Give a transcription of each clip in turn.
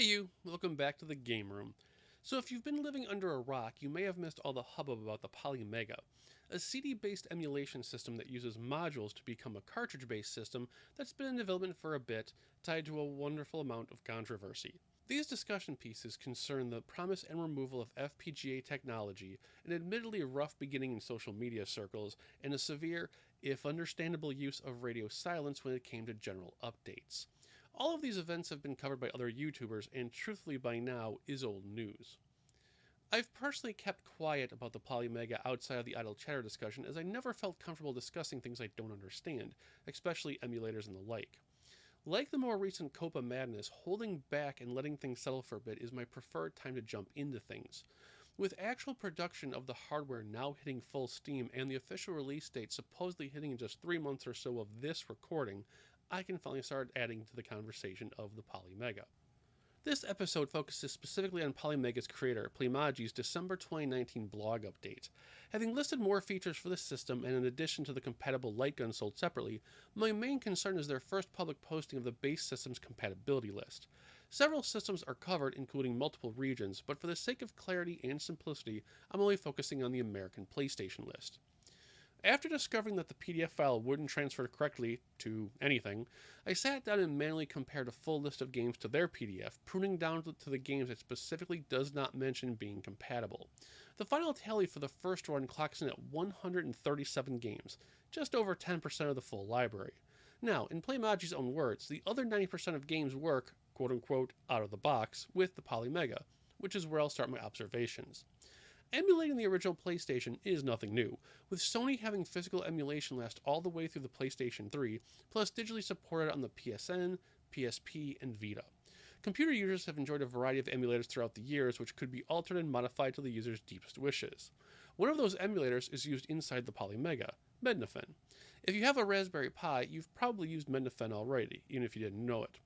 Hey you, welcome back to the game room. So if you've been living under a rock, you may have missed all the hubbub about the Polymega, a CD-based emulation system that uses modules to become a cartridge-based system that's been in development for a bit, tied to a wonderful amount of controversy. These discussion pieces concern the promise and removal of FPGA technology, an admittedly rough beginning in social media circles, and a severe, if understandable, use of radio silence when it came to general updates. All of these events have been covered by other YouTubers, and truthfully by now is old news. I've personally kept quiet about the Polymega outside of the idle chatter discussion as I never felt comfortable discussing things I don't understand, especially emulators and the like. Like the more recent Copa madness, holding back and letting things settle for a bit is my preferred time to jump into things. With actual production of the hardware now hitting full steam and the official release date supposedly hitting in just 3 months or so of this recording, I can finally start adding to the conversation of the Polymega. This episode focuses specifically on Polymega's creator, Playmaji's December 2019 blog update. Having listed more features for the system and in addition to the compatible light gun sold separately, my main concern is their first public posting of the base system's compatibility list. Several systems are covered, including multiple regions, but for the sake of clarity and simplicity, I'm only focusing on the American PlayStation list. After discovering that the PDF file wouldn't transfer correctly to anything, I sat down and manually compared a full list of games to their PDF, pruning down to the games that specifically does not mention being compatible. The final tally for the first run clocks in at 137 games, just over 10% of the full library. Now, in Playmaji's own words, the other 90% of games work, quote unquote, out of the box with the Polymega, which is where I'll start my observations. Emulating the original PlayStation is nothing new, with Sony having physical emulation last all the way through the PlayStation 3, plus digitally supported on the PSN, PSP, and Vita. Computer users have enjoyed a variety of emulators throughout the years, which could be altered and modified to the user's deepest wishes. One of those emulators is used inside the Polymega, Mednafen. If you have a Raspberry Pi, you've probably used Mednafen already, even if you didn't know it.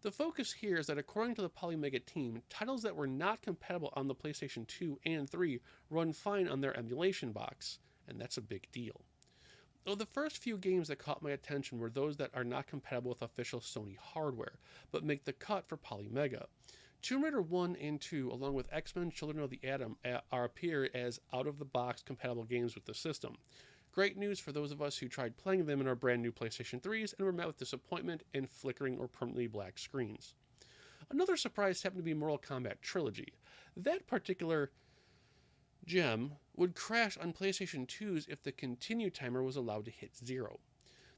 The focus here is that according to the Polymega team, titles that were not compatible on the PlayStation 2 and 3 run fine on their emulation box, and that's a big deal. Though the first few games that caught my attention were those that are not compatible with official Sony hardware, but make the cut for Polymega. Tomb Raider 1 and 2, along with X-Men Children of the Atom, appear as out-of-the-box compatible games with the system. Great news for those of us who tried playing them in our brand new PlayStation 3s and were met with disappointment and flickering or permanently black screens. Another surprise happened to be Mortal Kombat Trilogy. That particular gem would crash on PlayStation 2s if the continue timer was allowed to hit 0.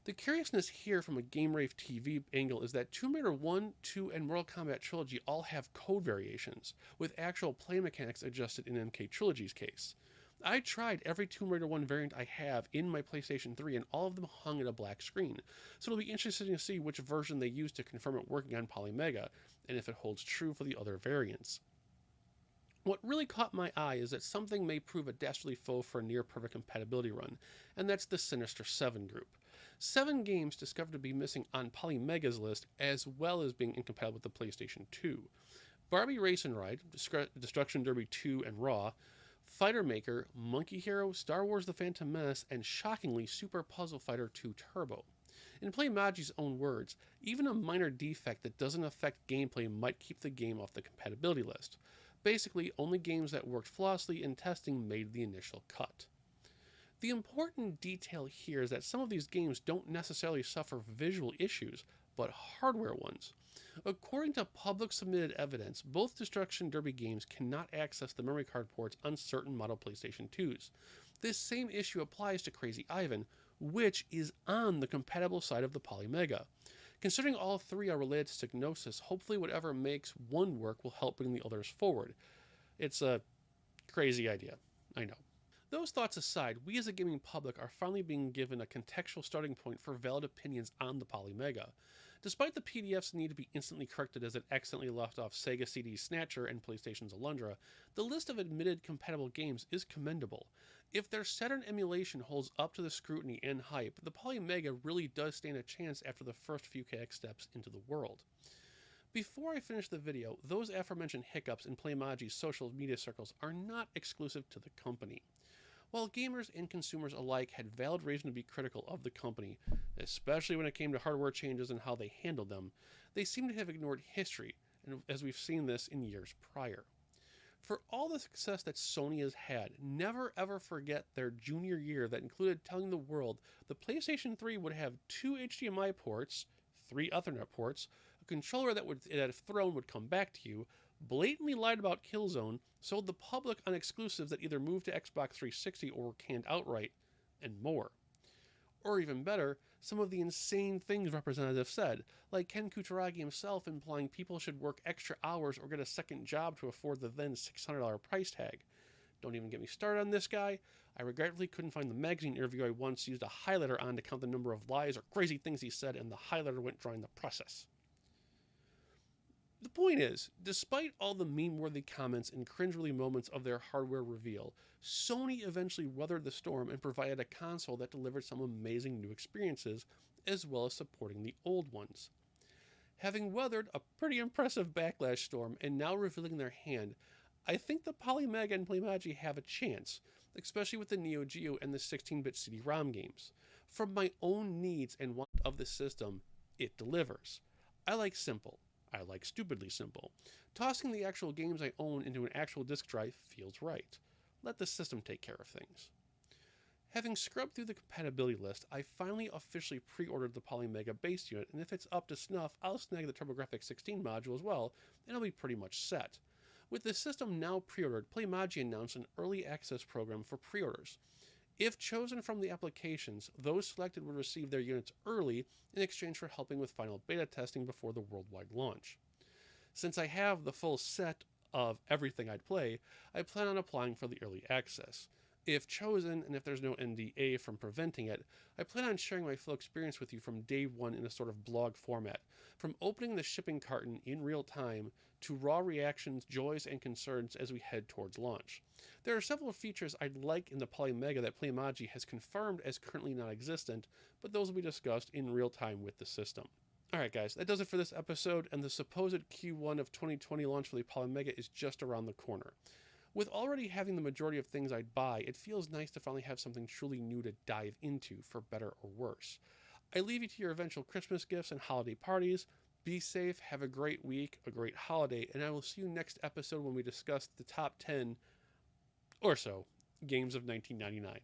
The curiousness here from a Game-Rave TV angle is that Tomb Raider 1, 2, and Mortal Kombat Trilogy all have code variations, with actual play mechanics adjusted in MK Trilogy's case. I tried every Tomb Raider 1 variant I have in my PlayStation 3 and all of them hung at a black screen, so it'll be interesting to see which version they use to confirm it working on Polymega, and if it holds true for the other variants. What really caught my eye is that something may prove a dastardly foe for a near-perfect compatibility run, and that's the Sinister 7 group. 7 games discovered to be missing on Polymega's list, as well as being incompatible with the PlayStation 2. Barbie Race and Ride, Destruction Derby 2 and Raw, Fighter Maker, Monkey Hero, Star Wars The Phantom Menace, and shockingly Super Puzzle Fighter 2 Turbo. In Playmaji's own words, even a minor defect that doesn't affect gameplay might keep the game off the compatibility list. Basically, only games that worked flawlessly in testing made the initial cut. The important detail here is that some of these games don't necessarily suffer visual issues, but hardware ones. According to public submitted evidence, both Destruction Derby games cannot access the memory card ports on certain model PlayStation 2s. This same issue applies to Crazy Ivan, which is on the compatible side of the Polymega. Considering all three are related to Psygnosis, hopefully whatever makes one work will help bring the others forward. It's a crazy idea, I know. Those thoughts aside, we as a gaming public are finally being given a contextual starting point for valid opinions on the Polymega. Despite the PDFs need to be instantly corrected as it accidentally left off Sega CD's Snatcher and PlayStation's Alundra, the list of admitted compatible games is commendable. If their Saturn emulation holds up to the scrutiny and hype, the Polymega really does stand a chance after the first few KX steps into the world. Before I finish the video, those aforementioned hiccups in Playmaji's social media circles are not exclusive to the company. While gamers and consumers alike had valid reason to be critical of the company, especially when it came to hardware changes and how they handled them, they seem to have ignored history, and as we've seen this in years prior. For all the success that Sony has had, never ever forget their junior year that included telling the world the PlayStation 3 would have 2 HDMI ports, 3 Ethernet ports, a controller that if thrown would come back to you, blatantly lied about Killzone, sold the public on exclusives that either moved to Xbox 360 or were canned outright, and more. Or even better, some of the insane things representatives said, like Ken Kutaragi himself implying people should work extra hours or get a second job to afford the then $600 price tag. Don't even get me started on this guy. I regretfully couldn't find the magazine interview I once used a highlighter on to count the number of lies or crazy things he said, and the highlighter went dry in the process. The point is, despite all the meme-worthy comments and cringeworthy moments of their hardware reveal, Sony eventually weathered the storm and provided a console that delivered some amazing new experiences, as well as supporting the old ones. Having weathered a pretty impressive backlash storm and now revealing their hand, I think the Polymega and Playmaji have a chance, especially with the Neo Geo and the 16-bit CD-ROM games. From my own needs and want of the system, it delivers. I like simple. I like stupidly simple. Tossing the actual games I own into an actual disk drive feels right. Let the system take care of things. Having scrubbed through the compatibility list, I finally officially pre-ordered the Polymega base unit, and if it's up to snuff, I'll snag the TurboGrafx 16 module as well, and it'll be pretty much set. With the system now pre-ordered, Playmaji announced an early access program for pre-orders. If chosen from the applications, those selected would receive their units early in exchange for helping with final beta testing before the worldwide launch. Since I have the full set of everything I'd play, I plan on applying for the early access. If chosen, and if there's no NDA from preventing it, I plan on sharing my full experience with you from day one in a sort of blog format, from opening the shipping carton in real time to raw reactions, joys, and concerns as we head towards launch. There are several features I'd like in the Polymega that Playmaji has confirmed as currently non-existent, but those will be discussed in real time with the system. Alright guys, that does it for this episode, and the supposed Q1 of 2020 launch for the Polymega is just around the corner. With already having the majority of things I'd buy, it feels nice to finally have something truly new to dive into, for better or worse. I leave you to your eventual Christmas gifts and holiday parties. Be safe, have a great week, a great holiday, and I will see you next episode when we discuss the top 10 or so games of 1999.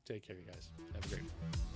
Take care, you guys. Have a great one.